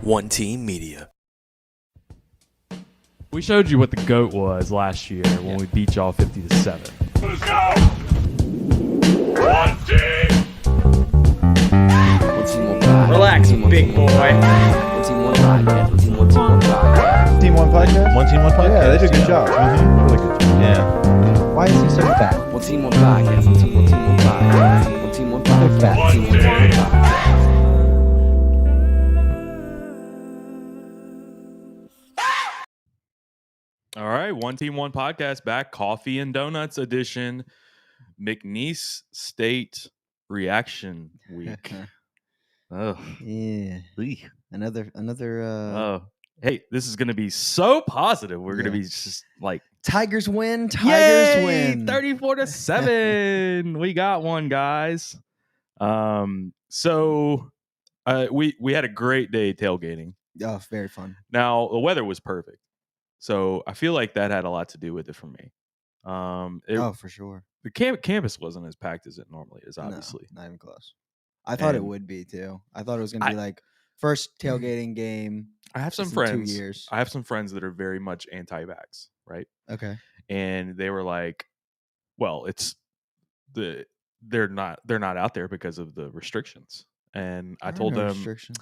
One Team Media. We showed you what the GOAT was last year when we beat y'all 50-7. Let's go! One team! Relax, big boy. One team, one podcast. One team, one team, one podcast. Team One Podcast? One Team, One Podcast? Yeah, they did a good job. Really good job. Yeah. Why is he so fat? One team, one podcast. One team, one team, one podcast. One team, one podcast. One team, one team, one podcast. All right, One Team, One Podcast back. Coffee and Donuts edition. McNeese State Reaction Week. Oh, Yeah. Another oh. Hey, this is going to be so positive. We're going to be just like Tigers win. Yay! Win. 34-7. We got one, guys. So we had a great day tailgating. Oh, very fun. Now the weather was perfect, so I feel like that had a lot to do with it for me. For sure. The campus wasn't as packed as it normally is, obviously. No, not even close. I thought it would be too. I thought it was gonna be like first tailgating game. I have some in friends. 2 years. I have some friends that are very much anti-vax, right? Okay. And they were like, "Well, they're not out there because of the restrictions." And I told them, restrictions.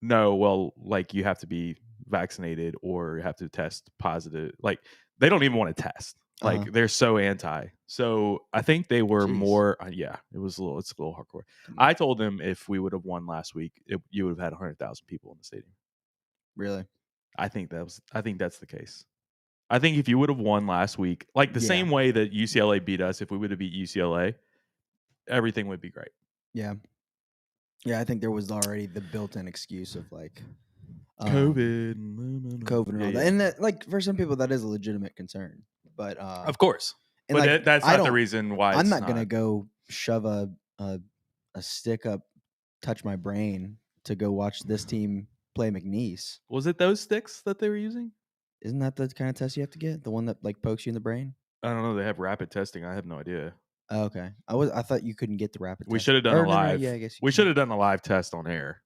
"No, well, like you have to be vaccinated or you have to test positive. Like they don't even want to test. Like they're so anti." So I think they were more. It's a little hardcore. I told them if we would have won last week, you would have had 100,000 people in the stadium. Really? I think that's the case. I think if you would have won last week, like the same way that UCLA beat us, if we would have beat UCLA, everything would be great. Yeah. Yeah, I think there was already the built-in excuse of like COVID and all that. And that, like, for some people, that is a legitimate concern. But of course, and but like, that's not the reason why. I'm not gonna go shove a stick up, touch my brain to go watch this team play McNeese. Was it those sticks that they were using? Isn't that the kind of test you have to get? The one that like pokes you in the brain? I don't know. They have rapid testing. I have no idea. Oh, okay. I thought you couldn't get the rapid. We test. should have done a live. No, yeah, I guess we should have done a live test on air.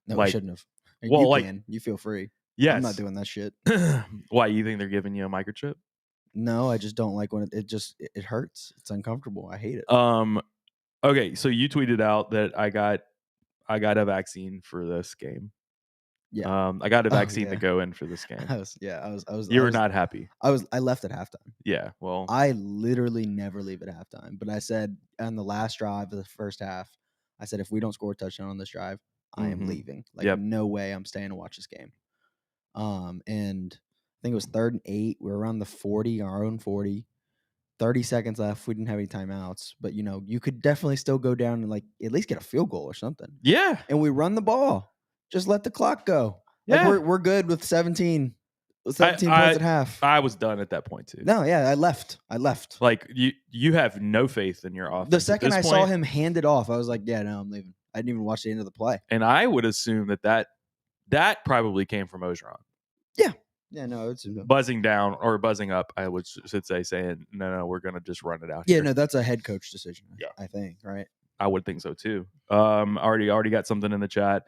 No, like, we shouldn't have. Well, you like, can. You feel free. Yes. I'm not doing that shit. Why, you think they're giving you a microchip? No, I just don't like when it hurts. It's uncomfortable. I hate it. Okay, so you tweeted out that I got a vaccine for this game. Yeah. I got a vaccine to go in for this game. I was. You were not happy. I left at halftime. Yeah. Well, I literally never leave at halftime. But I said on the last drive of the first half, I said if we don't score a touchdown on this drive, I am leaving. Like no way I'm staying to watch this game. And I think it was 3rd and 8. We were around the 40, our own 40. 30 seconds left. We didn't have any timeouts, but you could definitely still go down and like at least get a field goal or something. Yeah. And we run the ball. Just let the clock go. Yeah. Like we're good with 17 points at half. I was done at that point too. No, yeah, I left. Like you have no faith in your offense. The second I saw him hand it off, I was like, yeah, no, I'm leaving. I didn't even watch the end of the play. And I would assume that probably came from Ogeron. Yeah. Yeah, no, it's buzzing down or buzzing up. I should say saying no, we're gonna just run it out. Yeah, here. no, that's a head coach decision. Yeah, I think right. I would think so too. Already got something in the chat.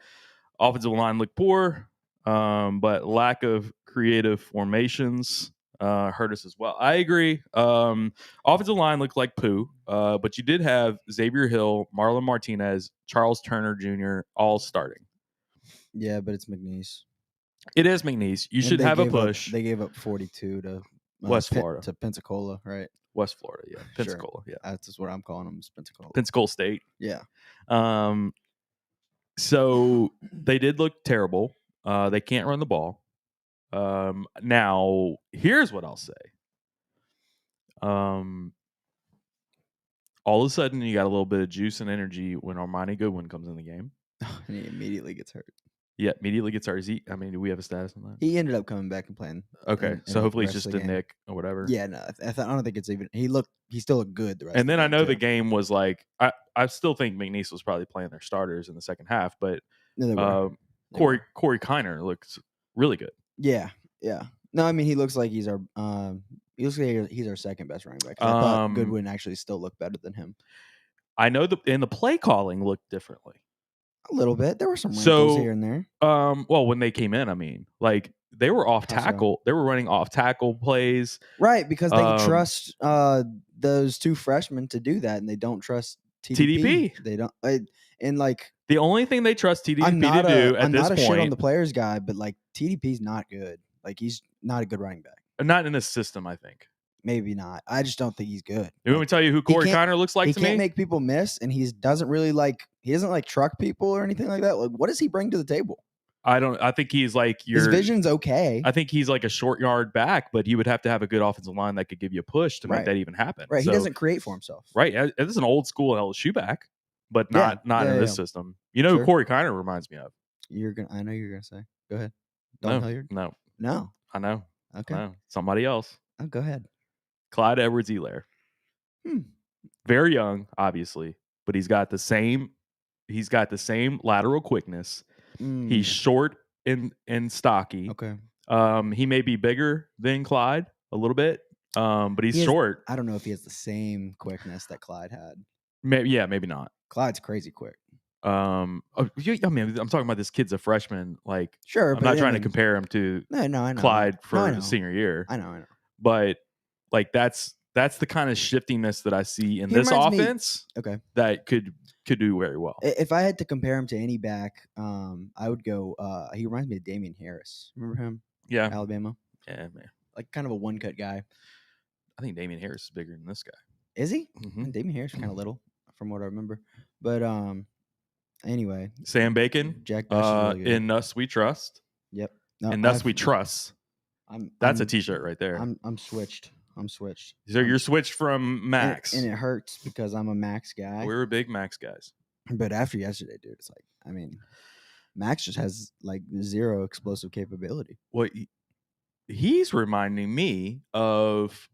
Offensive line looked poor, but lack of creative formations hurt us as well. I agree. Offensive line looked like poo, but you did have Xavier Hill, Marlon Martinez, Charles Turner Jr. all starting. Yeah, but it's McNeese. It is McNeese. You should have a push. They gave up 42 to West Florida. To Pensacola, right? West Florida, yeah. Pensacola, sure. Yeah. That's just what I'm calling them, Pensacola. Pensacola State. Yeah. So they did look terrible. They can't run the ball. Now, here's what I'll say. All of a sudden, you got a little bit of juice and energy when Armani Goodwin comes in the game. And he immediately gets hurt. Yeah, immediately gets hurt. Do we have a status on that? He ended up coming back and playing. Okay, so hopefully it's just a nick or whatever. Yeah, no, I don't think it's even. He still looked good the rest. And then I know too. the game was like I still think McNeese was probably playing their starters in the second half, but Corey Kiner looks really good. Yeah. No, I mean he looks like he's our he's our second best running back. I thought Goodwin actually still looked better than him. I know in the play calling looked differently. A little bit. There were some wrinkles here and there. Well, when they came in, I mean, like they were off tackle. They were running off tackle plays. Right, because they trust those two freshmen to do that, and they don't trust TDP. They don't. And like the only thing they trust TDP to do at this point. I'm not a shit on the players guy, but like TDP's not good. Like he's not a good running back. Not in this system, I think. Maybe not. I just don't think he's good. You want me to tell you who Corey Kiner looks like to me? He can't make people miss, and he doesn't like truck people or anything like that. Like, what does he bring to the table? I think he's like his vision's okay. I think he's like a short yard back, but he would have to have a good offensive line that could give you a push to make that even happen. Right. So, he doesn't create for himself. Right. This is an old school LSU back, but not in this system. You know who Corey Kiner reminds me of? I know you're gonna say. Go ahead. Don't Hilliard? No. I know. Okay. No. Somebody else. Oh, go ahead. Clyde Edwards-Helaire. Very young, obviously, but he's got the same lateral quickness. He's short and stocky. Okay. He may be bigger than Clyde a little bit, but he's short. I don't know if he has the same quickness that Clyde had. Maybe not. Clyde's crazy quick. I mean, I'm talking about this kid's a freshman. Like, sure, I'm not trying to compare him to I know. Clyde for senior year. I know. But like that's the kind of shiftiness that I see in this offense. Okay, that could do very well. If I had to compare him to any back, I would go. He reminds me of Damian Harris. Remember him? Yeah, Alabama. Yeah, man. Like kind of a one cut guy. I think Damian Harris is bigger than this guy. Is he? Mm-hmm. Damian Harris is kind of little, from what I remember. But anyway, Sam Bacon. Jack really in Us We Trust. Yep. No, in Us We Trust. That's a T-shirt right there. I'm switched. So you're switched from Max, and it hurts because I'm a Max guy. We were big Max guys. But after yesterday, dude, it's like, I mean, Max just has like zero explosive capability. Well, he's reminding me of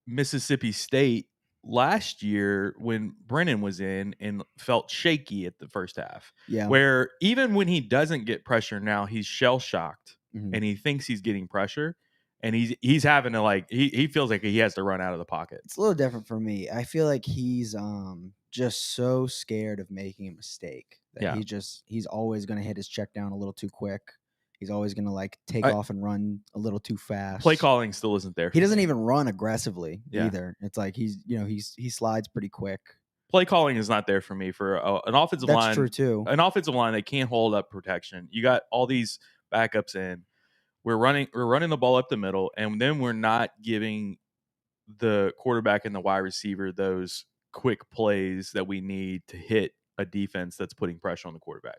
Mississippi State last year when Brennan was in and felt shaky at the first half. Yeah. Where even when he doesn't get pressure now, he's shell shocked and he thinks he's getting pressure. And he's having to he feels like he has to run out of the pocket. It's a little different for me. I feel like he's just so scared of making a mistake that he's always going to hit his check down a little too quick. He's always going to take off and run a little too fast. Play calling still isn't there. He doesn't even run aggressively either. It's like he slides pretty quick. Play calling is not there for me for an offensive line. That's true too. An offensive line that can't hold up protection. You got all these backups in. We're running the ball up the middle, and then we're not giving the quarterback and the wide receiver those quick plays that we need to hit a defense that's putting pressure on the quarterback.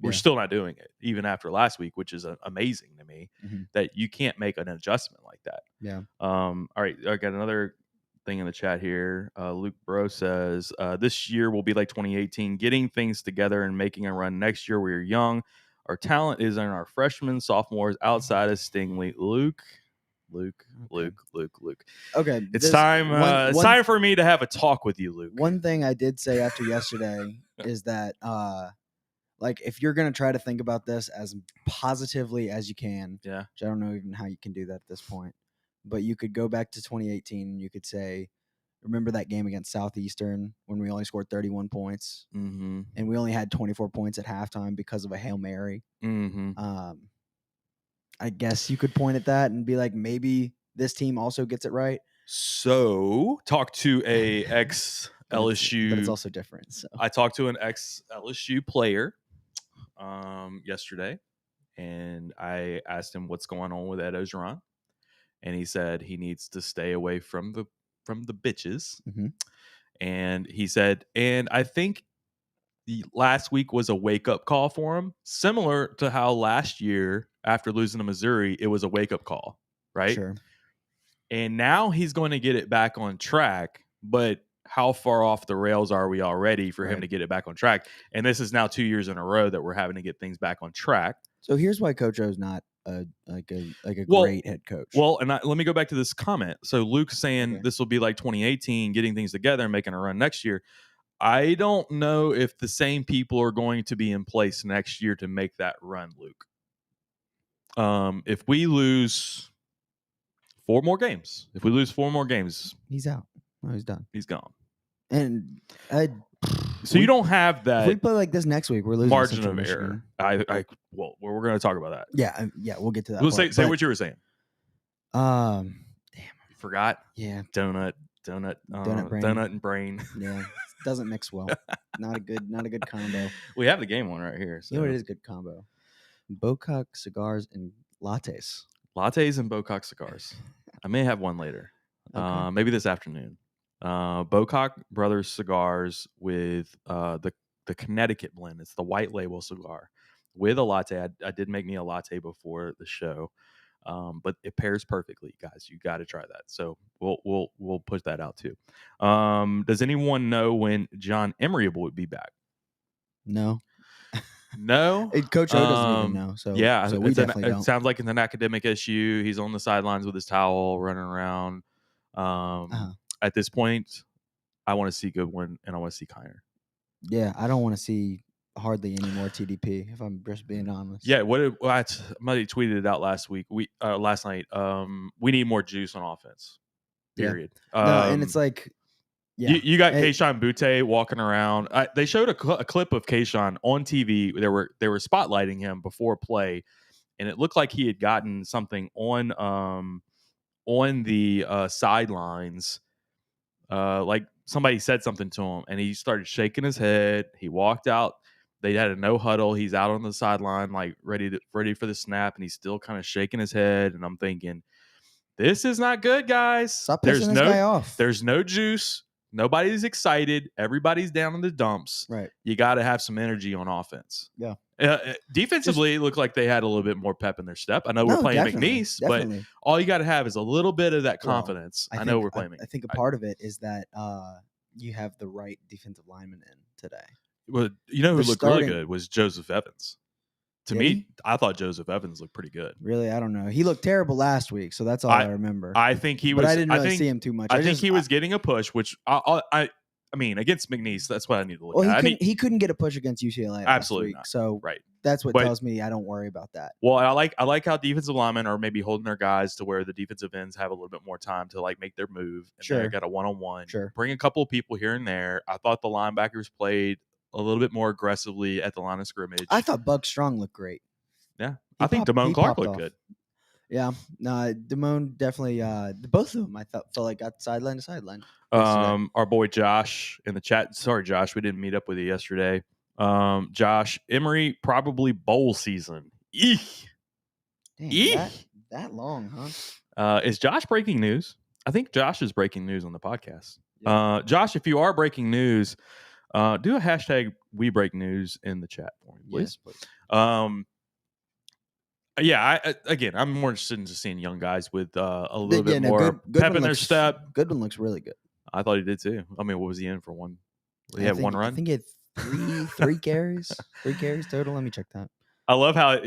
We're still not doing it, even after last week, which is amazing to me that you can't make an adjustment like that. Yeah. All right, I got another thing in the chat here. Luke Bro says, this year will be like 2018, getting things together and making a run. Next year, we're young. Our talent is in our freshmen, sophomores, outside of Stingley. Luke. Okay. It's time. It's time for me to have a talk with you, Luke. One thing I did say after yesterday is that, if you're gonna try to think about this as positively as you can, which I don't know even how you can do that at this point, but you could go back to 2018 and you could say, remember that game against Southeastern when we only scored 31 points and we only had 24 points at halftime because of a Hail Mary? I guess you could point at that and be like, maybe this team also gets it right. So talk to a ex-LSU. But it's also different. So I talked to an ex-LSU player yesterday, and I asked him what's going on with Ed Ogeron, and he said he needs to stay away from the bitches. And he said, and I think last week was a wake-up call for him, similar to how last year after losing to Missouri, it was a wake-up call, right? Sure. And now he's going to get it back on track, but how far off the rails are we already for him to get it back on track? And this is now 2 years in a row that we're having to get things back on track. So here's why Coach O's not a great head coach. Well, and let me go back to this comment. So Luke's saying this will be like 2018, getting things together and making a run next year. I don't know if the same people are going to be in place next year to make that run, Luke. If we lose 4 more games, he's out. No, he's done. He's gone. And So you don't have If that we play like this next week, we're losing margin Central of Michigan. error. Well, we're going to talk about that. Yeah, we'll get to that. We'll part. say what you were saying. Damn. You forgot? Yeah. Donut brain. donut and brain. Yeah. It doesn't mix well. Not a good combo. We have the game one right here. So. You know what is a good combo? Bocock cigars and lattes. Lattes and Bocock cigars. I may have one later. Okay. Maybe this afternoon. Bocock Brothers cigars with the Connecticut blend. It's the white label cigar with a latte. I did make me a latte before the show, but it pairs perfectly, guys. You got to try that. So we'll put that out too. Does anyone know when John Emery would be back? No. No, Coach O doesn't even know. So yeah, so we definitely don't. It sounds like it's an academic issue. He's on the sidelines with his towel, running around. At this point, I want to see Goodwin and I want to see Kiner. Yeah, I don't want to see hardly any more TDP. If I'm just being honest. Yeah, somebody tweeted it out last night. We need more juice on offense. Period. No, and it's like. Yeah. You got Keyshawn Butte walking around. They showed a clip of Keyshawn on TV. They were spotlighting him before play, and it looked like he had gotten something on the sidelines. Like somebody said something to him, and he started shaking his head. He walked out. They had a no huddle. He's out on the sideline, like ready for the snap, and he's still kind of shaking his head. And I'm thinking, this is not good, guys. Stop pissing this guy off. There's no juice. Nobody's excited. Everybody's down in the dumps. Right. You got to have some energy on offense. Yeah. Defensively, it looked like they had a little bit more pep in their step. I know we're playing McNeese, but all you got to have is a little bit of that confidence. I know we're playing McNeese. I think a part of it is that you have the right defensive lineman in today. Well, you know who looked really good was Joseph Evans. To me, I thought Joseph Evans looked pretty good. Really? I don't know. He looked terrible last week, so that's all I remember. I think he was. But I didn't really see him too much. I think he was getting a push, which I mean, against McNeese, that's what I need to look at. He couldn't get a push against UCLA. Absolutely last week, not. So that's what tells me I don't worry about that. Well, I like how defensive linemen are maybe holding their guys to where the defensive ends have a little bit more time to like make their move. And they got a one-on-one. Sure. Bring a couple of people here and there. I thought the linebackers played a little bit more aggressively at the line of scrimmage. I thought Buck Strong looked great. Yeah. I think Damone Clark looked good. Yeah. No, Damone definitely both of them I felt like got sideline to sideline. Our boy Josh in the chat. Sorry, Josh, we didn't meet up with you yesterday. Josh, Emery probably bowl season. Eek. Damn, Eek. That long, huh? Is Josh breaking news? I think Josh is breaking news on the podcast. Yeah. Josh, if you are breaking news, do a hashtag We Break News in the chat for me, please. Yes, please. Yeah, I'm more interested in just seeing young guys with a little bit more pep in their step. Goodwin looks really good. I thought he did too. I mean, what was he in for one? He had one run? I think he had three carries. 3 carries total. Let me check that. I love how,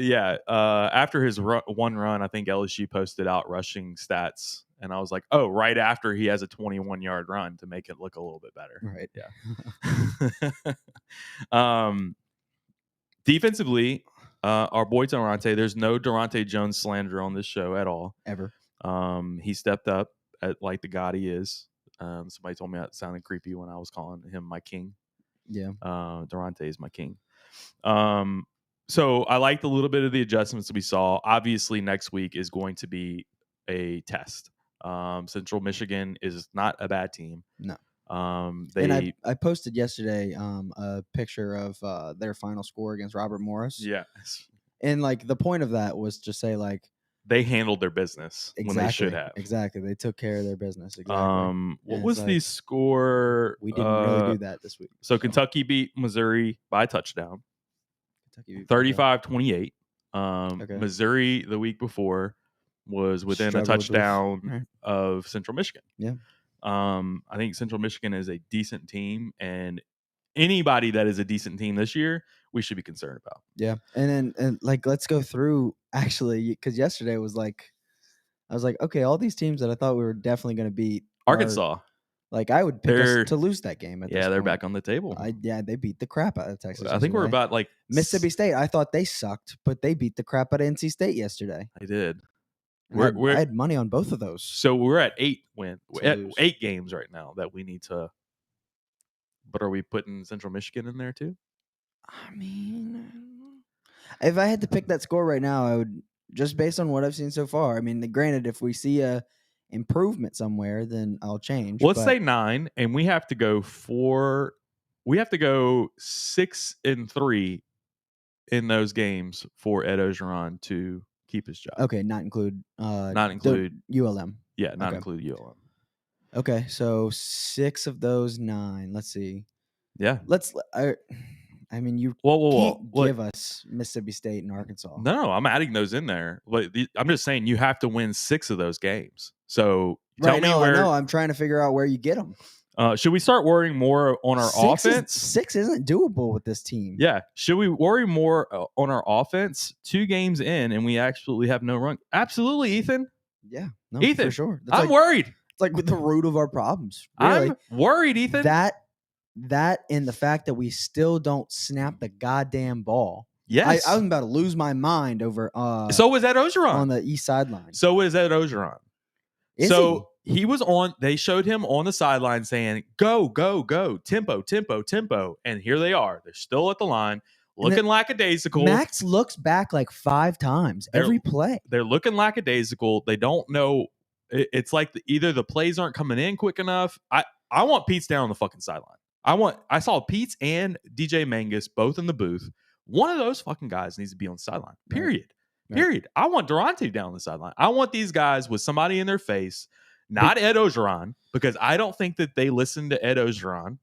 after his one run, I think LSU posted out rushing stats. And I was like, oh, right after he has a 21-yard run to make it look a little bit better. Right. Yeah. Defensively, our boy Durante, there's no Durante Jones slander on this show at all. Ever. He stepped up at like the god he is. Somebody told me that sounded creepy when I was calling him my king. Yeah. Durante is my king. So I liked a little bit of the adjustments that we saw. Obviously, next week is going to be a test. Central Michigan is not a bad team. No. And I posted yesterday a picture of their final score against Robert Morris. Yes. And like the point of that was to say like they handled their business when they should have. Exactly. They took care of their business. Exactly. What was the score? We didn't really do that this week. So Kentucky beat Missouri by a touchdown. 35-28. Okay. Missouri the week before was within a touchdown of Central Michigan. Yeah. I think Central Michigan is a decent team, and anybody that is a decent team this year, we should be concerned about. Yeah. And then like let's go through actually, because yesterday was like I was like, okay, all these teams that I thought we were definitely going to beat Arkansas. Like I would pick us to lose that game. They're back on the table. They beat the crap out of Texas. I think we're about like Mississippi State. I thought they sucked, but they beat the crap out of NC State yesterday. They did. I had money on both of those. So we're at 8 games right now that we need to But are we putting Central Michigan in there too? I mean, if I had to pick that score right now, I would just based on what I've seen so far. I mean, granted, if we see a improvement somewhere, then I'll change. Let's say 9, and we have to go 4. We have to go 6-3 in those games for Ed Ogeron to keep his job. Okay, not include ULM. Yeah, not include ULM. Okay, so 6 of those 9. Let's see. Yeah. I mean, you can't give us Mississippi State and Arkansas. No, I'm adding those in there. But I'm just saying you have to win 6 of those games. So tell me where. No, I'm trying to figure out where you get them. Should we start worrying more on our offense? 6 isn't doable with this team. Yeah. Should we worry more on our offense? 2 games in, and we actually have no run. Absolutely, Ethan. Yeah. No, Ethan, for sure. I'm worried. It's like with the root of our problems. Really. I'm worried, Ethan. That and the fact that we still don't snap the goddamn ball. Yes. I was about to lose my mind over so was Ed Ogeron on the east sideline. So is Ed Ogeron. He was on, they showed him on the sideline saying, go, go, go, tempo, tempo, tempo. And here they are. They're still at the line, looking lackadaisical. Max looks back like 5 times every play. They're looking lackadaisical. They don't know. It's like either the plays aren't coming in quick enough. I want Pete's down on the fucking sideline. I saw Pete's and DJ Mangus both in the booth. One of those fucking guys needs to be on the sideline. Period. Right. Period. I want Durante down on the sideline. I want these guys with somebody in their face, not Ed Ogeron, because I don't think that they listen to Ed Ogeron.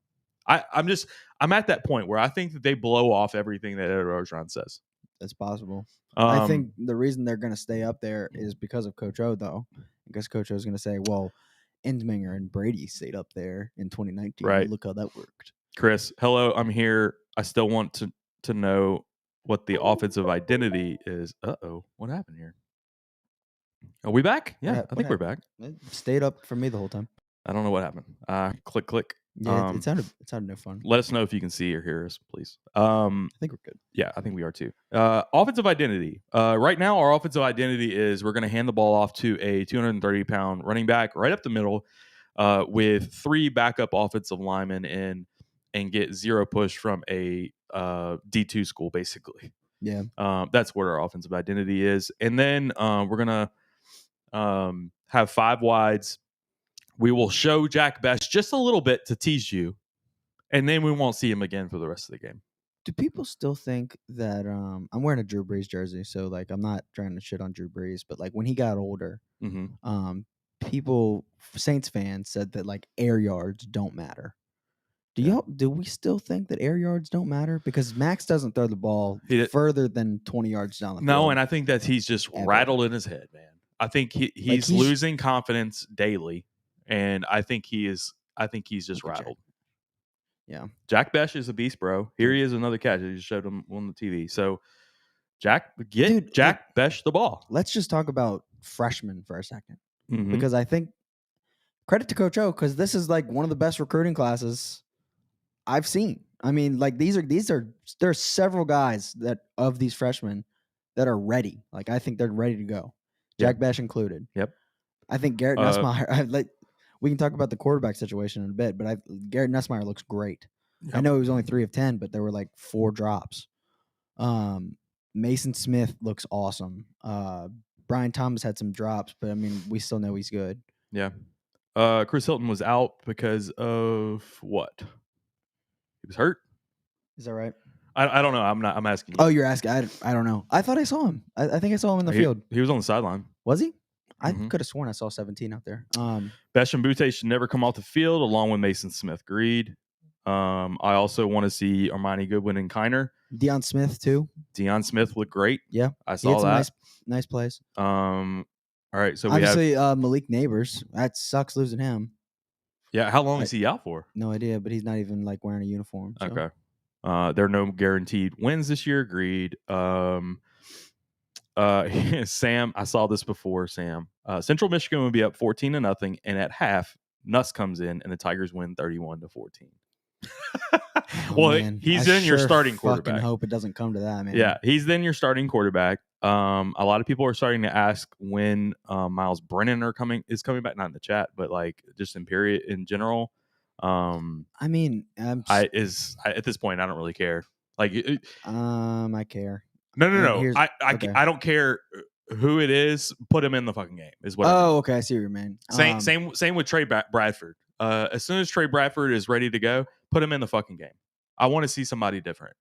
I'm at that point where I think that they blow off everything that Ed Ogeron says. That's possible. I think the reason they're going to stay up there is because of Coach O, though. I guess Coach O is going to say, well, Ensminger and Brady stayed up there in 2019. Right. Look how that worked. Chris, hello, I'm here. I still want to know what the offensive identity is. Uh-oh, what happened here? Are we back? Yeah, I think we're back. It stayed up for me the whole time. I don't know what happened. Click. Yeah, it sounded no fun. Let us know if you can see or hear us, please. I think we're good. Yeah, I think we are too. Offensive identity. Right now, our offensive identity is we're going to hand the ball off to a 230-pound running back right up the middle with 3 backup offensive linemen in and get 0 push from a D2 school, basically. Yeah. That's what our offensive identity is. And then we're going to have 5 wides. We will show Jack Best just a little bit to tease you, and then we won't see him again for the rest of the game. Do people still think that I'm wearing a Drew Brees jersey, so like I'm not trying to shit on Drew Brees, but like when he got older, people, Saints fans, said that like air yards don't matter. Do we still think that air yards don't matter? Because Max doesn't throw the ball further than 20 yards down the field. No, and I think that he's just rattled in his head, man. I think he's losing confidence daily, and I think he's just rattled. Yeah. Jack Best is a beast, bro. Here he is, another catch. I just showed him on the TV. So Jack Best the ball. Let's just talk about freshmen for a second. Because I think credit to Coach O, because this is like one of the best recruiting classes I've seen. I mean, like there's several guys that of these freshmen that are ready. Like I think they're ready to go. Jack Best included. Yep. I think Garrett Nussmeier. We can talk about the quarterback situation in a bit, but Garrett Nussmeier looks great. Yep. I know he was only 3 of 10, but there were like 4 drops. Mason Smith looks awesome. Brian Thomas had some drops, but I mean, we still know he's good. Yeah. Chris Hilton was out because of what? He was hurt. Is that right? I don't know. I'm asking you. Oh, you're asking. I don't know. I thought I saw him. I think I saw him in the field. He was on the sideline. Was he? I could have sworn I saw 17 out there. Best and Butte should never come off the field, along with Mason Smith. Agreed. I also want to see Armani Goodwin and Kiner. Deion Smith too. Deion Smith looked great. Yeah, I saw that. Nice plays. All right, so obviously we have Malik Neighbors. That sucks losing him. Yeah, how long is he out for? No idea, but he's not even like wearing a uniform. So. Okay. There are no guaranteed wins this year. Agreed. Sam, I saw this before. Sam, Central Michigan would be up 14-0, and at half, Nuss comes in, and the Tigers win 31-14. Well, man. He's then your starting quarterback. I hope it doesn't come to that, man. Yeah, he's then your starting quarterback. A lot of people are starting to ask when Miles Brennan is coming back. Not in the chat, but like just in general. I mean, at this point I don't really care. Like, I care. No. I don't care who it is. Put him in the fucking game is what. I mean. Okay, I see what you mean. Same with Trey Bradford. As soon as Trey Bradford is ready to go, put him in the fucking game. I want to see somebody different.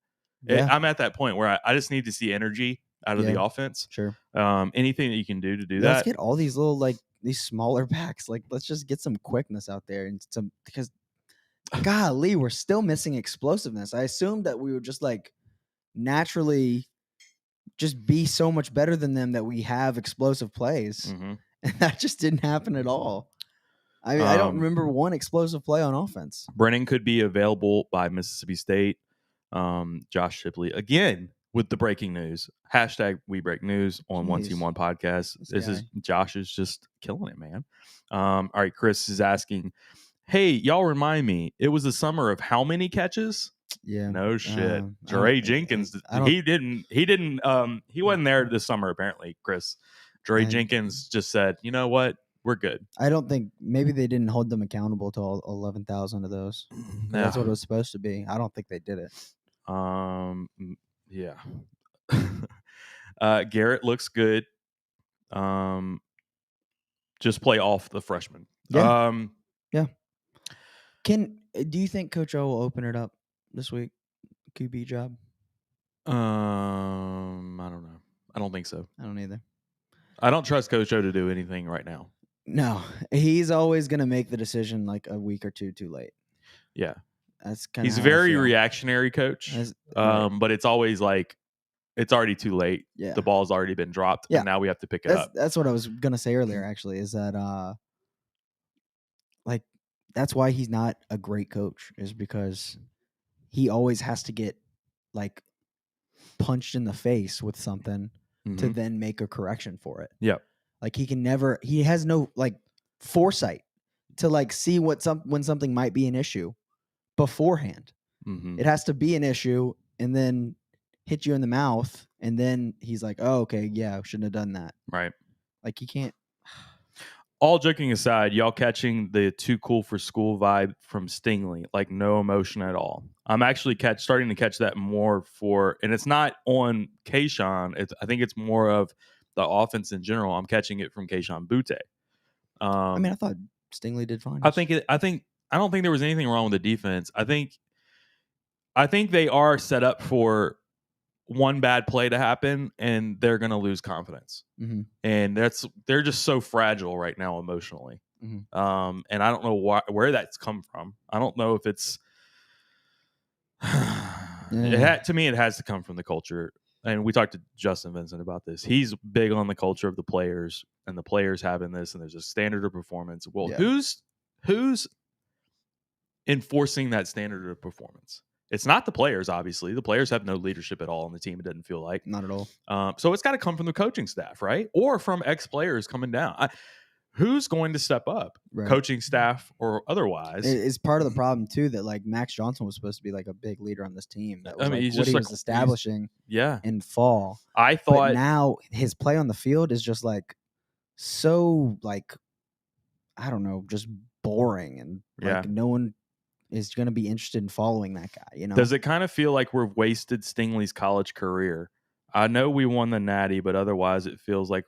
Yeah. I'm at that point where I just need to see energy out of the offense. Sure. Anything that you can do to do that. that. Let's get all these little these smaller backs. Let's just get some quickness out there and some because golly, we're still missing explosiveness. I assumed that we would just naturally just be so much better than them that we have explosive plays. Mm-hmm. And that just didn't happen at all. I mean, I don't remember one explosive play on offense. Brennan could be available by Mississippi State. Josh Shipley again with the breaking news. # We Break News on One Team One podcast. Josh is just killing it, man. All right, Chris is asking, hey, y'all remind me, it was the summer of how many catches? Yeah. No shit. Dre Jenkins. He wasn't there this summer, apparently, Chris. Dre Jenkins just said, you know what? We're good. I don't think maybe they didn't hold them accountable to all 11,000 of those. Yeah. That's what it was supposed to be. I don't think they did it. Yeah. Garrett looks good. Just play off the freshman. Yeah. Yeah. Do you think Coach O will open it up this week? QB job? I don't know. I don't think so. I don't either. I don't trust Coach O to do anything right now. No, he's always going to make the decision a week or two too late. Yeah. That's kind of he's a very reactionary coach. But it's always it's already too late. Yeah. The ball's already been dropped. Yeah. And now we have to pick it up. That's what I was going to say earlier, actually, is that that's why he's not a great coach, is because he always has to get punched in the face with something to then make a correction for it. Yeah. He has no foresight to see when something might be an issue beforehand. Mm-hmm. It has to be an issue and then hit you in the mouth. And then he's like, oh, okay, yeah, I shouldn't have done that. Right. He can't. All joking aside, y'all catching the too cool for school vibe from Stingley, no emotion at all. I'm actually starting to catch that more and it's not on Kayshawn. I think it's more of the offense in general. I'm catching it from Kayshawn Butte. I thought Stingley did fine. I don't think there was anything wrong with the defense. I think they are set up for one bad play to happen and they're going to lose confidence. Mm-hmm. And they're just so fragile right now emotionally. Mm-hmm. And I don't know where that's come from. I don't know if it's to me, it has to come from the culture. And we talked to Justin Vincent about this. He's big on the culture of the players and the players having this, and there's a standard of performance. Well, who's enforcing that standard of performance? It's not the players, obviously. The players have no leadership at all on the team, it doesn't feel like. Not at all. So it's got to come from the coaching staff, right? Or from ex-players coming down. Who's going to step up? Right. Coaching staff or otherwise? It's part of the problem, too, that Max Johnson was supposed to be a big leader on this team. That was he's what just he was establishing in fall. I thought. But now his play on the field is just so I don't know, just boring. And no one is going to be interested in following that guy, Does it kind of feel like we've wasted Stingley's college career? I know we won the Natty, but otherwise it feels like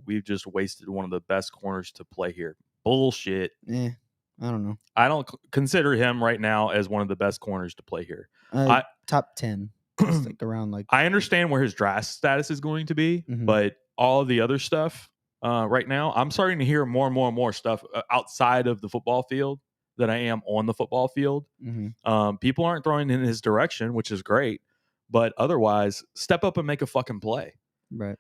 we've just wasted one of the best corners to play here. Bullshit. I don't know. I don't consider him right now as one of the best corners to play here. Top 10. Around I understand where his draft status is going to be, but all of the other stuff right now, I'm starting to hear more and more stuff outside of the football field than I am on the football field. Mm-hmm. People aren't throwing in his direction, which is great, but otherwise, step up and make a fucking play. Right.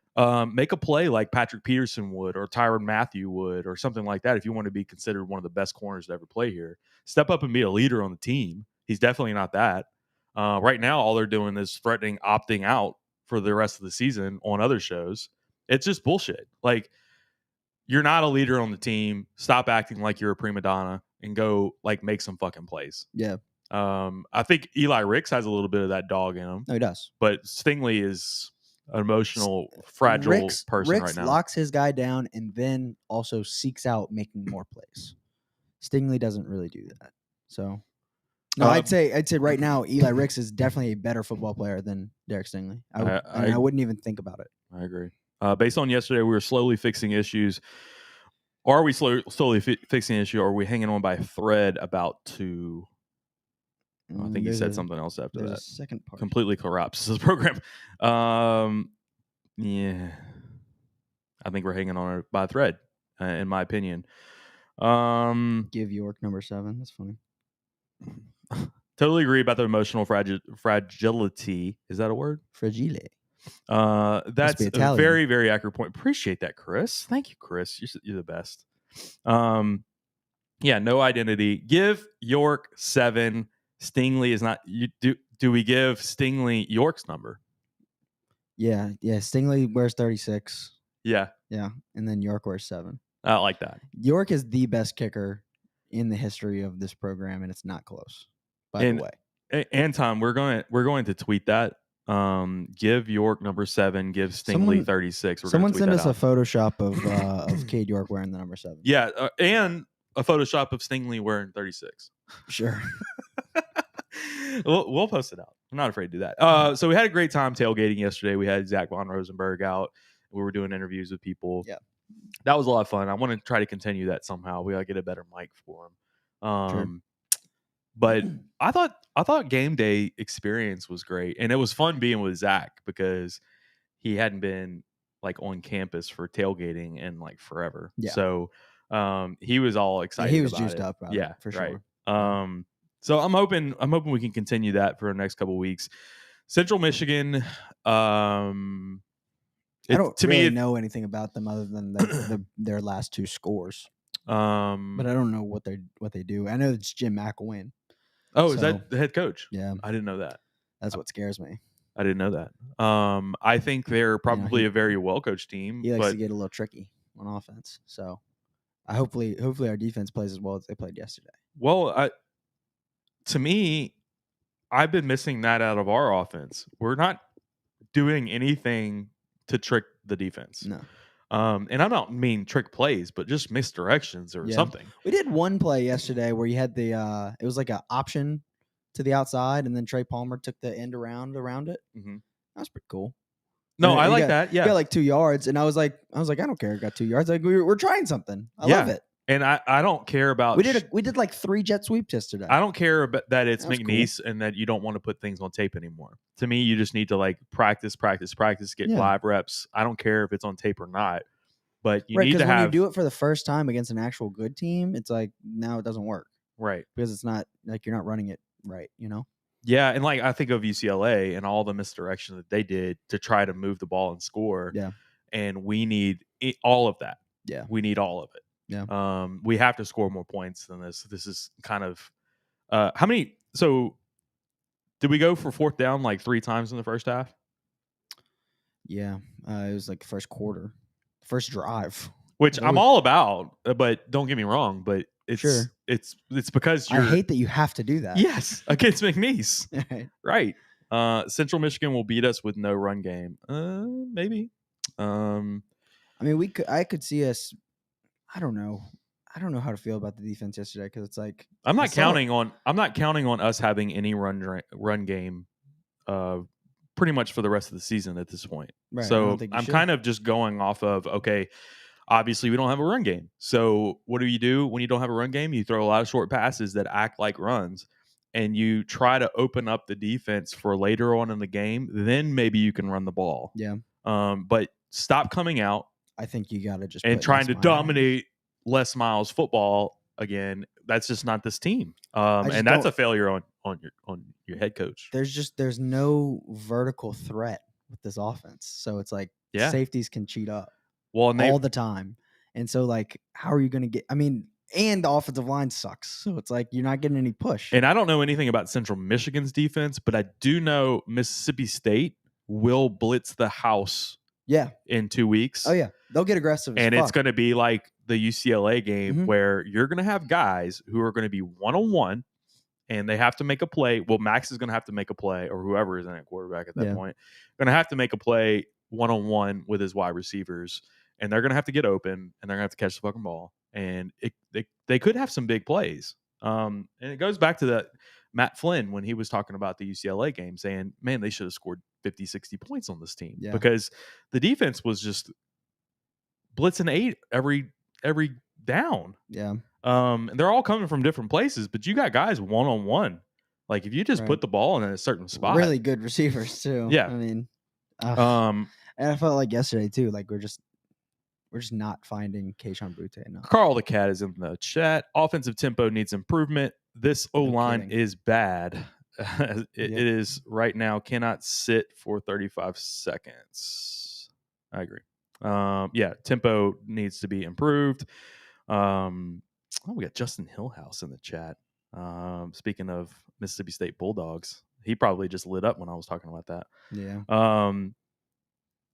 Make a play like Patrick Peterson would, or Tyrann Mathieu would, or something like that. If you want to be considered one of the best corners to ever play here, step up and be a leader on the team. He's definitely not that. Right now, all they're doing is threatening opting out for the rest of the season on other shows. It's just bullshit. You're not a leader on the team. Stop acting like you're a prima donna and go make some fucking plays. Yeah. I think Eli Ricks has a little bit of that dog in him. No, he does. But Stingley is an emotional, fragile person Ricks right now. Locks his guy down and then also seeks out making more plays. Stingley doesn't really do that. So, no, I'd say right now Eli Ricks is definitely a better football player than Derek Stingley. I wouldn't even think about it. I agree. Based on yesterday, we were slowly fixing issues. Are we slowly fixing an issue? Or are we hanging on by a thread about to? I think he said something else after that. A second part. Completely collapses the program. Yeah. I think we're hanging on by a thread, in my opinion. Give York number 7. That's funny. Totally agree about the emotional fragility. Is that a word? Fragile. That's a very, very accurate point. Appreciate that, Chris. Thank you, Chris. You're the best. Yeah, no identity. Give York 7. Stingley is not. Do we give Stingley York's number? Yeah. Stingley wears 36. Yeah, and then York wears 7. I like that. York is the best kicker in the history of this program, and it's not close. By the way, Anton, we're going to tweet that. Give York number 7. Give Stingley 36. Someone send us a Photoshop of Cade York wearing the number 7. Yeah, and a Photoshop of Stingley wearing 36. Sure. We'll post it out. I'm not afraid to do that. So we had a great time tailgating yesterday. We had Zach Von Rosenberg out. We were doing interviews with people. Yeah, that was a lot of fun. I want to try to continue that somehow. We gotta get a better mic for him. Sure. But I thought game day experience was great, and it was fun being with Zach because he hadn't been like on campus for tailgating in like forever. Yeah. So he was all excited. He was about juiced it. up. About Yeah, it, for right. sure. So I'm hoping we can continue that for the next couple of weeks. Central Michigan. I don't know anything about them other than their last 2 scores. But I don't know what they do. I know it's Jim McElwain. Oh, is that the head coach? Yeah, I didn't know that. That's what scares me. I didn't know that. I think they're probably a very well coached team. He likes to get a little tricky on offense. So, hopefully our defense plays as well as they played yesterday. Well, to me, I've been missing that out of our offense. We're not doing anything to trick the defense. No. And I don't mean trick plays, but just misdirections or something. We did one play yesterday where you had the it was like an option to the outside, and then Trey Palmer took the end around it. Mm-hmm. That was pretty cool. No, I like that. Yeah, got like 2 yards, and I was like, I don't care. I got 2 yards. Like we're trying something. I love it. And I don't care about. We did like 3 jet sweeps yesterday. I don't care about that it's McNeese cool. and that you don't want to put things on tape anymore. To me, you just need to like practice, get live reps. I don't care if it's on tape or not, but you need to have. When you do it for the first time against an actual good team, it's like now it doesn't work, right? Because it's not like you're not running it right, Yeah, and like I think of UCLA and all the misdirection that they did to try to move the ball and score. Yeah, and we need all of that. Yeah, we need all of it. Yeah. We have to score more points than this. This is kind of how many? So did we go for 4th down like 3 times in the first half? Yeah, it was like the first quarter, first drive, which I'm all about. But don't get me wrong. But it's because I hate that you have to do that. Yes, against McNeese, right? Central Michigan will beat us with no run game. Maybe. I mean, I could see us. I don't know how to feel about the defense yesterday because it's like I'm not counting on us having any run game pretty much for the rest of the season at this point. Right, so I'm kind of just going off of, okay, obviously we don't have a run game. So what do when you don't have a run game? You throw a lot of short passes that act like runs and you try to open up the defense for later on in the game. Then maybe you can run the ball. Yeah. But stop coming out. I think you got to just and trying to dominate Les Miles football again. That's just not this team, and that's a failure on your head coach. There's no vertical threat with this offense, so it's like safeties can cheat up all the time, and so like how are you going to get? I mean, and the offensive line sucks, so it's like you're not getting any push. And I don't know anything about Central Michigan's defense, but I do know Mississippi State will blitz the house. Yeah. In 2 weeks. Oh yeah. They'll get aggressive. And it's going to be like the UCLA game where you're going to have guys who are going to be one-on-one and they have to make a play. Well, Max is going to have to make a play or whoever is in at quarterback at that point. Going to have to make a play one-on-one with his wide receivers. And they're going to have to get open and they're going to have to catch the fucking ball. And they could have some big plays. And it goes back to that Matt Flynn when he was talking about the UCLA game, saying, man, they should have scored 50, 60 points on this team because the defense was just blitzing 8 every down. Yeah. And they're all coming from different places, but you got guys one-on-one. Like if you just put the ball in a certain spot. Really good receivers too. Yeah. I mean, and I felt like yesterday too, like we're just not finding Keyshawn Butte enough. Carl the Cat is in the chat. Offensive tempo needs improvement. This O-line is bad. It is right now. Cannot sit for 35 seconds. I agree. Tempo needs to be improved. We got Justin Hillhouse in the chat. Speaking of Mississippi State Bulldogs, he probably just lit up when I was talking about that. Yeah.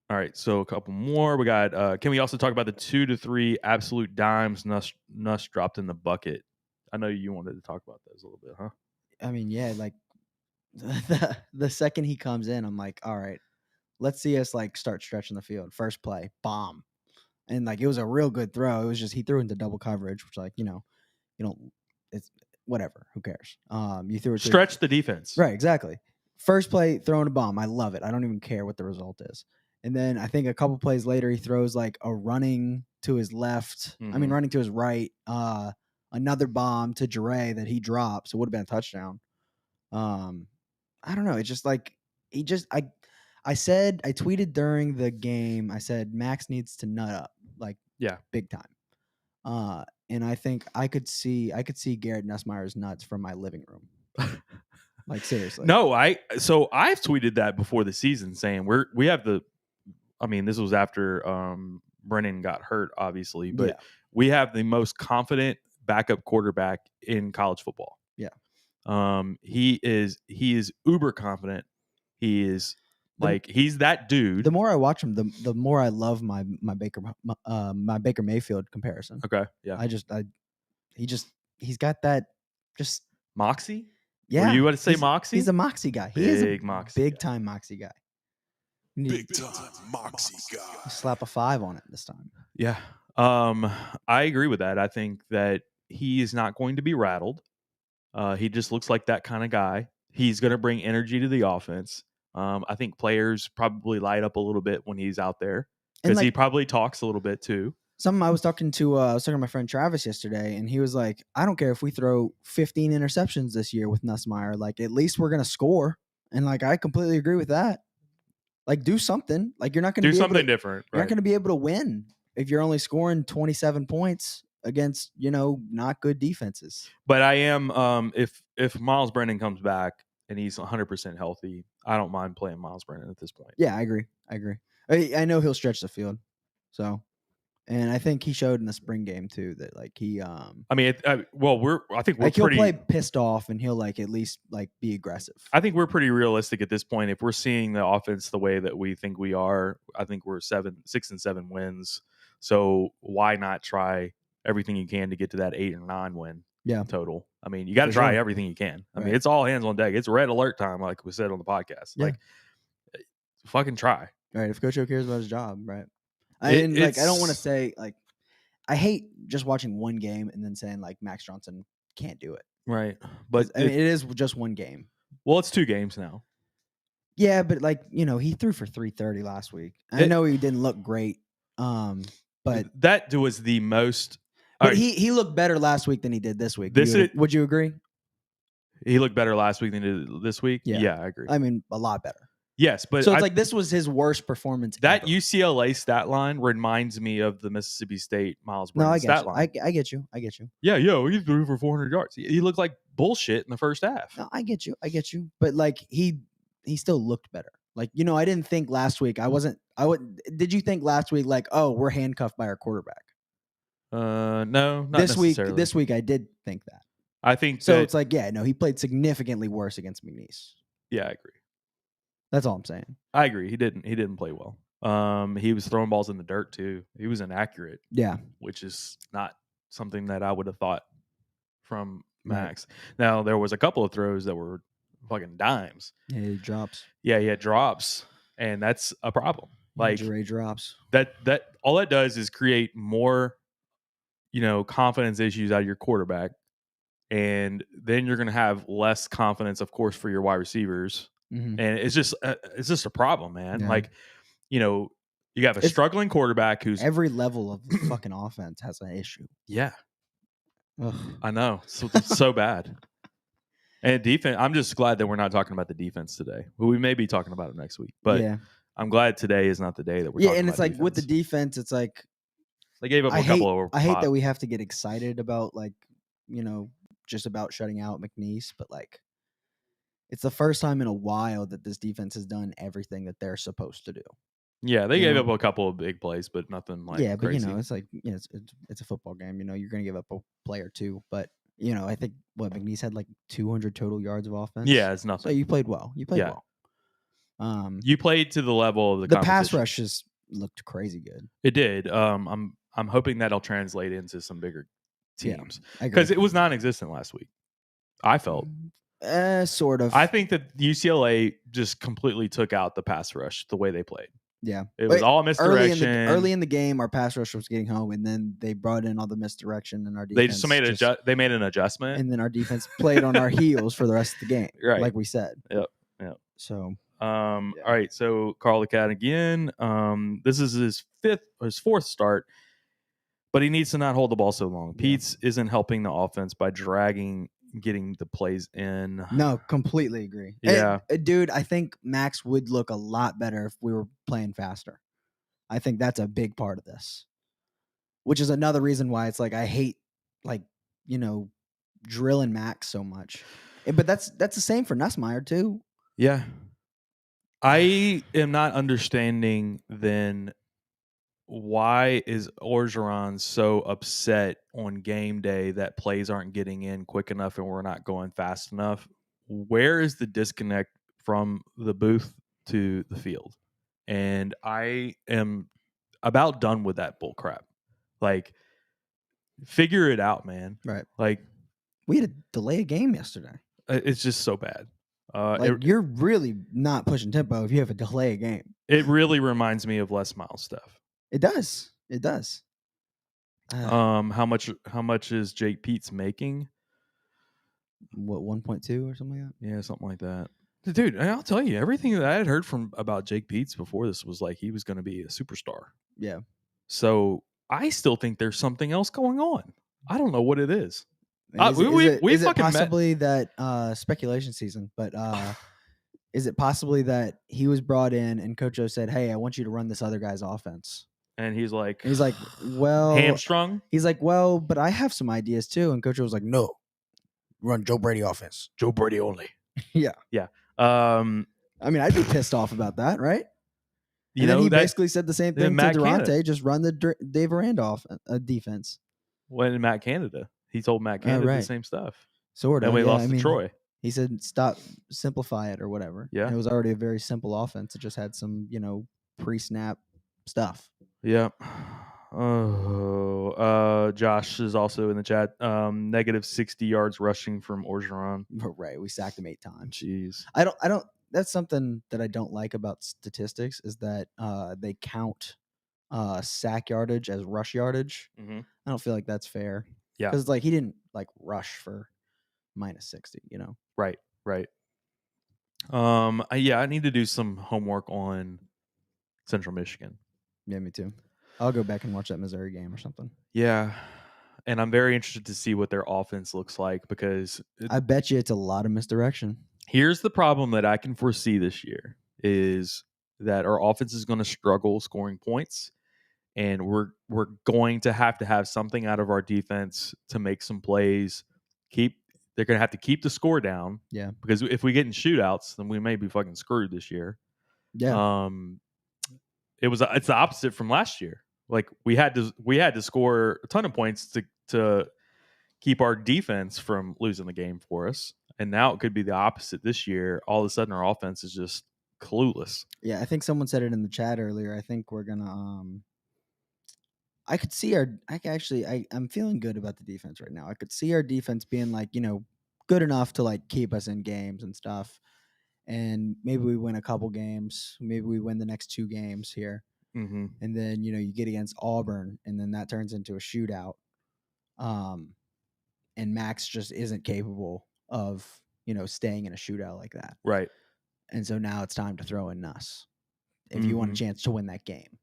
All right, so a couple more. We got. Can we also talk about the 2 to 3 absolute dimes Nuss dropped in the bucket? I know you wanted to talk about those a little bit, huh? I mean, yeah, like the second he comes in, I'm like, all right, let's see us like start stretching the field. First play, bomb, and like it was a real good throw. It was just he threw into double coverage, which like you don't. It's whatever. Who cares? You threw it. Stretch the defense. Right. Exactly. First play, throwing a bomb. I love it. I don't even care what the result is. And then I think a couple plays later, he throws like a running to his left. I mean, running to his right. Another bomb to Jure that he drops. It would have been a touchdown. I don't know. It's just like I tweeted during the game. I said Max needs to nut up, like big time. And I think I could see Garrett Nussmeier's nuts from my living room. Like seriously. No, I've tweeted that before the season saying we have the. I mean, this was after Brennan got hurt, obviously, but we have the most confident backup quarterback in college football. Yeah. He is uber confident. He is he's that dude. The more I watch him, the more I love my Baker Mayfield comparison. Okay. Yeah. He's got that just moxie. Yeah. Were you want to say moxie? He's a moxie guy. He is a big time moxie guy. Big time moxie guy. Slap a 5 on it this time. Yeah. I agree with that. I think that he is not going to be rattled. He just looks like that kind of guy. He's going to bring energy to the offense. I think players probably light up a little bit when he's out there because he probably talks a little bit too. I was talking to my friend Travis yesterday, and he was like, I don't care if we throw 15 interceptions this year with Nussmeier. Like, at least we're going to score. And like, I completely agree with that. Like, do something. Like, you're not going to do something different. You're not going to be able to win if you're only scoring 27 points against, not good defenses. But I am, if Miles Brennan comes back and he's 100% healthy, I don't mind playing Miles Brennan at this point. Yeah, I agree. I know he'll stretch the field. So, and I think he showed in the spring game too that like he. I think we're like he'll play pissed off and he'll like at least like be aggressive. I think we're pretty realistic at this point. If we're seeing the offense the way that we think we are, I think we're 6 and 7 wins. So why not try everything you can to get to that 8 or 9 win total? I mean, you got to try everything you can. I mean, it's all hands on deck. It's red alert time, like we said on the podcast. Yeah. Like, fucking try. Right. If Coach O cares about his job, right. I don't want to say like I hate just watching one game and then saying like Max Johnson can't do it. Right. But it is just one game. Well, it's 2 games now. Yeah, but like, he threw for 330 last week. I know he didn't look great. But that was the most. But he looked better last week than he did this week. Would you agree? He looked better last week than he did this week. Yeah, I agree. I mean, a lot better. Yes, but so it's like this was his worst performance. That ever. UCLA stat line reminds me of the Mississippi State Miles Brennan stat line. I get you. Yeah, he threw for 400 yards. He looked like bullshit in the first half. No, I get you. But like he still looked better. Like I didn't think last week. Did you think last week like, oh, we're handcuffed by our quarterback? No, not necessarily. This week I did think that. I think so. It's like he played significantly worse against McNeese. Yeah, I agree. That's all I'm saying. I agree. He didn't play well. He was throwing balls in the dirt too. He was inaccurate. Yeah, which is not something that I would have thought from Max. Right. Now there was a couple of throws that were fucking dimes. Yeah, he drops. Yeah, he had drops, and that's a problem. Like Jure drops. That all that does is create more, confidence issues out of your quarterback. and then you're going to have less confidence, of course, for your wide receivers, Mhm. and it's just a problem, man. Yeah. Like, you have a It's- struggling quarterback who's Every level of the fucking offense has an issue. yeah, Ugh. I know, so bad. And defense, I'm just glad that we're not talking about the defense today. Well, we may be talking about it next week, but yeah, I'm glad today is not the day that we're talking and about it's like with the defense. defense, it's like They gave up I a couple of hate that we have to get excited about just about shutting out McNeese, but like it's the first time in a while that this defense has done everything that they're supposed to do. Yeah, they you gave know? up a couple of big plays, but nothing like Yeah, but crazy. it's like it's a football game. You're gonna give up a play or two, but I think McNeese had like 200 total yards of offense. Yeah, it's So nothing. you played well. Yeah. well. You played to the level of the The pass competition. rush just looked crazy good. It did. I'm hoping that'll translate into some bigger Yeah, teams I agree. because it was non-existent last week. I felt. Sort of. I think that UCLA just completely took out the pass rush the way they played. Yeah, It was all misdirection. Early in the game, our pass rush was getting home, and then they brought in all the misdirection, and our defense They just made they made an adjustment. and then our defense played on our heels for the rest of the game, Right. like we said. Yep. So All right, so Carl the Cat again. This is his fourth start, but he needs to not hold the ball so long. Yeah. Pete's isn't helping the offense by getting the plays in. no, completely agree. Yeah. Dude, I think Max would look a lot better if we were playing faster. I think that's a big part of this, which is another reason why it's like I hate drilling Max so much. But that's the same for Nussmeier too. Yeah. I am not understanding then why is Orgeron so upset on game day that plays aren't getting in quick enough and we're not going fast enough? Where is the disconnect from the booth to the field? And I am about done with that bull crap. Like, figure it out, man. Right. Like, We had to delay a game yesterday. it's just so bad. You're really not pushing tempo if you have a delay a game. It really reminds me of Les Miles stuff. It does. It does. How much is Jake Peets making? What 1.2 or something like that? Yeah, something like that. Dude, I'll tell you, everything that I had heard about Jake Peets before this was like he was going to be a superstar. Yeah. So I still think there's something else going on. I don't know what it is. Is We it fucking met. possibly that speculation season? But is it possibly that he was brought in and Coach O said, "Hey, I want you to run this other guy's offense"? And he's like, "Well," hamstrung. He's like, "Well, but I have some ideas too." And Coach O was like, "No, run Joe Brady offense. Joe Brady only. Yeah. Yeah. I mean, I'd be pissed off about that, right? You and then know he that basically said the same thing to Matt Durante, Canada. just run the Dave Aranda defense. when Matt Canada, he told Matt Canada the right. same stuff. Sort of. And we yeah, lost to Troy. He said, "Stop, simplify it or whatever." Yeah. And it was already a very simple offense. It just had some, pre-snap stuff. Yep. Oh, Josh is also in the chat. Negative 60 yards rushing from Orgeron. Right. We sacked him 8 times. Jeez. I don't. That's something that I don't like about statistics is that they count sack yardage as rush yardage. Mm-hmm. I don't feel like that's fair. Yeah. Because he didn't rush for minus 60. Right. I need to do some homework on Central Michigan. Yeah, me too. I'll go back and watch that Missouri game or something. Yeah. And I'm very interested to see what their offense looks like because I bet you it's a lot of misdirection. Here's the problem that I can foresee this year is that our offense is going to struggle scoring points, and we're going to have something out of our defense to make some plays. They're going to have to keep the score down. Yeah. Because if we get in shootouts, then we may be fucking screwed this year. Yeah. It's the opposite from last year. Like we had to score a ton of points to keep our defense from losing the game for us. And now it could be the opposite this year. All of a sudden, our offense is just clueless. Yeah, I think someone said it in the chat earlier. I think we're gonna. I could see I'm feeling good about the defense right now. I could see our defense being good enough to keep us in games and stuff. And maybe we win a couple games. Maybe we win the next 2 games here. Mm-hmm. And then you get against Auburn, and then that turns into a shootout. and Max just isn't capable of, staying in a shootout like that. Right. And so now it's time to throw in Nuss if you want a chance to win that game.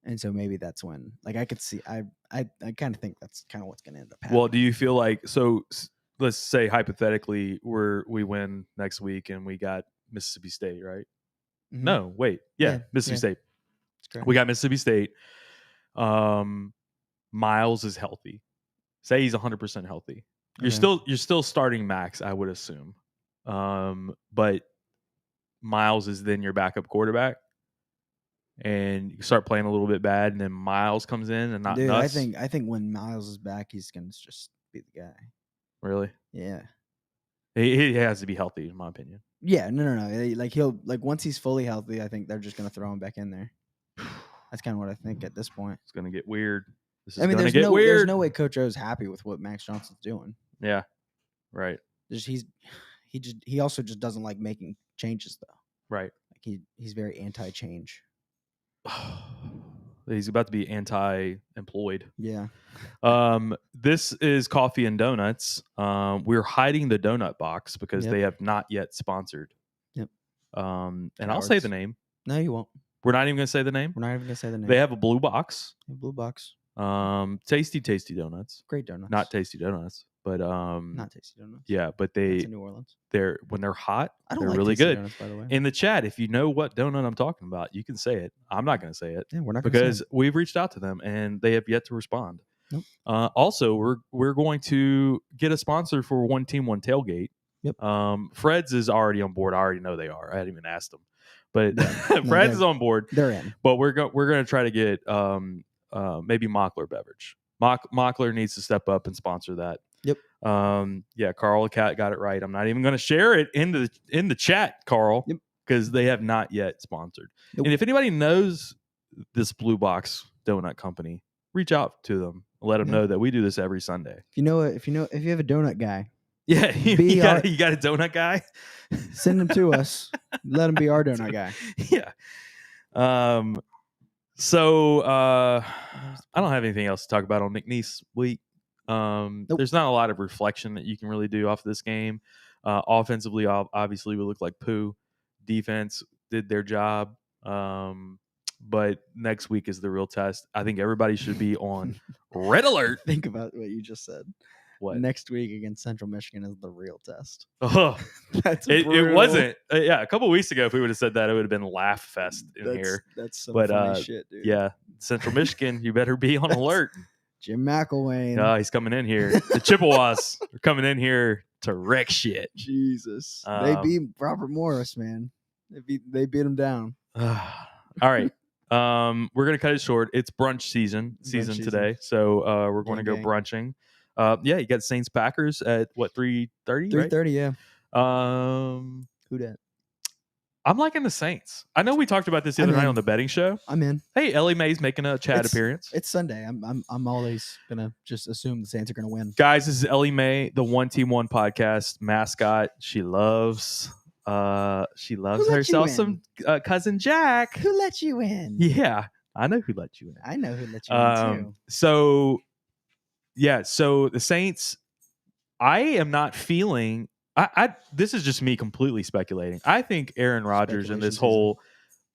And so maybe that's when, like, I could see, I kind of think that's kind of what's going to end up happening. Well, do you feel like, so let's say hypothetically we win next week and we got Mississippi State, right? Mhm. No, wait. Yeah, Mississippi State. That's correct. We got Mississippi State. Miles is healthy. Say he's 100% healthy. You're still starting Max, I would assume. But Miles is then your backup quarterback. And you start playing a little bit bad, and then Miles comes in and not Dude, Nuss. I think when Miles is back, he's going to just be the guy. Really? Yeah. He has to be healthy, in my opinion. Yeah, no. Like once he's fully healthy, I think they're just gonna throw him back in there. That's kind of what I think at this point. It's gonna get weird. There's no way Coach O is happy with what Max Johnson's doing. Yeah, right. He also just doesn't like making changes though. Right. Like he's very anti-change. He's about to be anti-employed. Yeah. This is Coffee and Donuts. We're hiding the donut box because they have not yet sponsored. Yep. And I'll say the name. No, you won't. We're not even going to say the name. We're not even going to say the name. They have a blue box. Blue box. Tasty donuts. Great donuts. Not tasty donuts, but not tasty donuts. Yeah, but That's in New Orleans. when they're hot, I don't they're like really tasty good. donuts, by the way. In the chat, if you know what donut I'm talking about, you can say it. I'm not going to say it. Yeah, we're not gonna say because it. we've reached out to them and they have yet to respond. Nope. Also, we're going to get a sponsor for One Team One Tailgate. Yep. Fred's is already on board. I already know they are. I hadn't even asked them, but Yeah. Fred's is on board. They're in. But we're going to try to get maybe Mockler Beverage. Mockler needs to step up and sponsor that. Yep. Yeah, Carl Cat got it right. I'm not even going to share it in the chat, Carl, because they have not yet sponsored. Nope. And if anybody knows this Blue Box Donut Company, reach out to them. Let them know that we do this every Sunday. If you have a donut guy, yeah, you got a donut guy. Send him to us. Let him be our donut guy. Yeah. So I don't have anything else to talk about on McNeese week. There's not a lot of reflection that you can really do off of this game. Offensively, obviously, we look like poo. Defense did their job. But next week is the real test. I think everybody should be on red alert. Think about what you just said. What? Next week against Central Michigan is the real test. Oh, it wasn't. Yeah, a couple of weeks ago, if we would have said that, it would have been laugh fest here. That's some funny shit, dude. Yeah, Central Michigan, you better be on alert. Jim McElwain. Oh, he's coming in here. The Chippewas are coming in here to wreck shit. Jesus, they beat Robert Morris, man. They beat him down. All right. We're gonna cut it short. It's brunch season today, so we're going to go brunching. Yeah, you got Saints Packers at what 3:30? 3:30, yeah. Who dat? I'm liking the Saints. I know we talked about this the other night on the betting show. I'm in. Hey, Ellie Mae's making a chat appearance. It's Sunday. I'm always gonna just assume the Saints are gonna win. Guys, this is Ellie Mae, the One Team One podcast mascot. She loves herself some cousin Jack. Who let you in? Yeah, I know who let you in. I know who let you in too. So the Saints, I am not feeling. This is just me completely speculating. I think Aaron Rodgers in this whole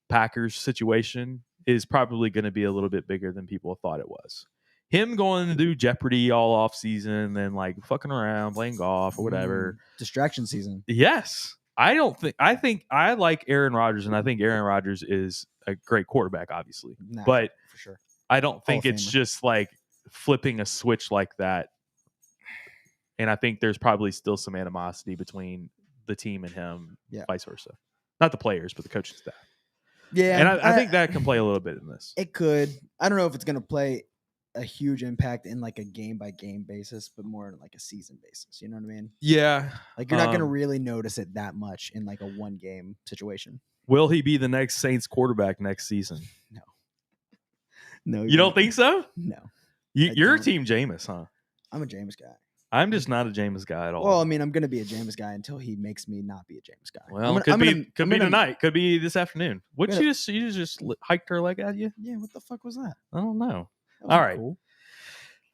Packers situation is probably going to be a little bit bigger than people thought it was. Him going to do Jeopardy all off season, then like fucking around, playing golf or whatever. Distraction season. Yes. I think I like Aaron Rodgers, and I think Aaron Rodgers is a great quarterback, obviously. But for sure. I don't think it's just like flipping a switch like that. And I think there's probably still some animosity between the team and him, vice versa. Not the players, but the coaching staff. Yeah. And I think that can play a little bit in this. It could. I don't know if it's going to play a huge impact in like a game-by-game basis, but more in like a season basis. You know what I mean? Yeah. Like you're not going to really notice it that much in like a one-game situation. Will he be the next Saints quarterback next season? No. You don't think so? No. You're a Team Jameis, huh? I'm a Jameis guy. I'm just not a Jameis guy at all. Well, I mean, I'm going to be a Jameis guy until he makes me not be a Jameis guy. Well, could be tonight. Could be this afternoon. What you just hiked her leg at you? Yeah, what the fuck was that? I don't know. All right. Cool.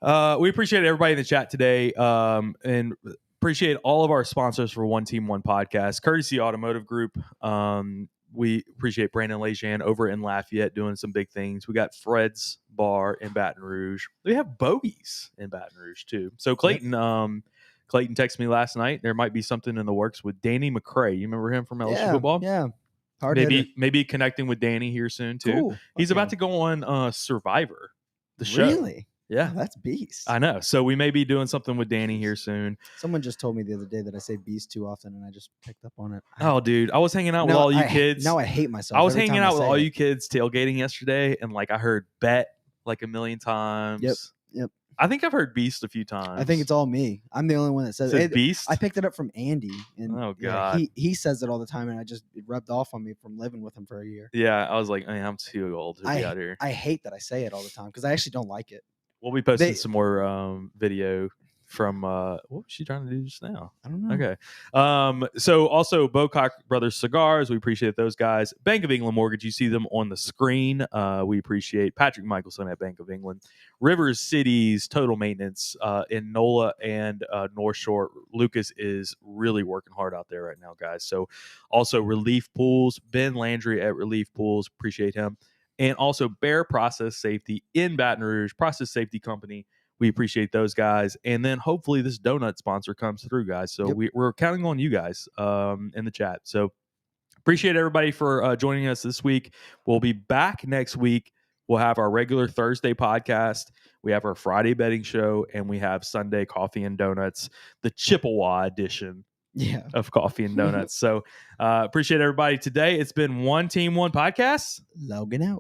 We appreciate everybody in the chat today, and appreciate all of our sponsors for One Team One Podcast, Courtesy Automotive Group. We appreciate Brandon Lejean over in Lafayette doing some big things. We got Fred's Bar in Baton Rouge. We have Bogies in Baton Rouge too. So Clayton, Clayton texted me last night. There might be something in the works with Danny McCray. You remember him from LSU football? Yeah. Hard hitter. Maybe connecting with Danny here soon too. Cool. He's Okay. about to go on Survivor, the show. Really? Yeah, Oh, that's beast. I know. So we may be doing something with Danny here soon. Someone just told me the other day that I say beast too often, and I just picked up on it. Oh, dude, I was hanging out with all you kids. Now I hate myself. I was every hanging time out with say all it. you kids tailgating yesterday, and like I heard bet like a million times. Yep. I think I've heard beast a few times. I think it's all me. I'm the only one that says Says it. beast. I picked it up from Andy, and Oh, yeah, God. he says it all the time, and it rubbed off on me from living with him for a year. Yeah, I was like, man, I'm too old to be out here. I hate that I say it all the time because I actually don't like it. We'll be posting some more video from what was she trying to do just now? I don't know. Okay. So also Bocock Brothers Cigars. We appreciate those guys. Bank of England Mortgage. You see them on the screen. We appreciate Patrick Michelson at Bank of England. Rivers Cities Total Maintenance in NOLA and North Shore. Lucas is really working hard out there right now, guys. So also Relief Pools. Ben Landry at Relief Pools. Appreciate him. And also Bear Process Safety in Baton Rouge, Process Safety Company. We appreciate those guys. And then hopefully this donut sponsor comes through, guys. So we're counting on you guys in the chat. So appreciate everybody for joining us this week. We'll be back next week. We'll have our regular Thursday podcast. We have our Friday betting show, and we have Sunday Coffee and Donuts, the Chippewa edition of Coffee and Donuts. So appreciate everybody today. It's been One Team One Podcast. Logging out.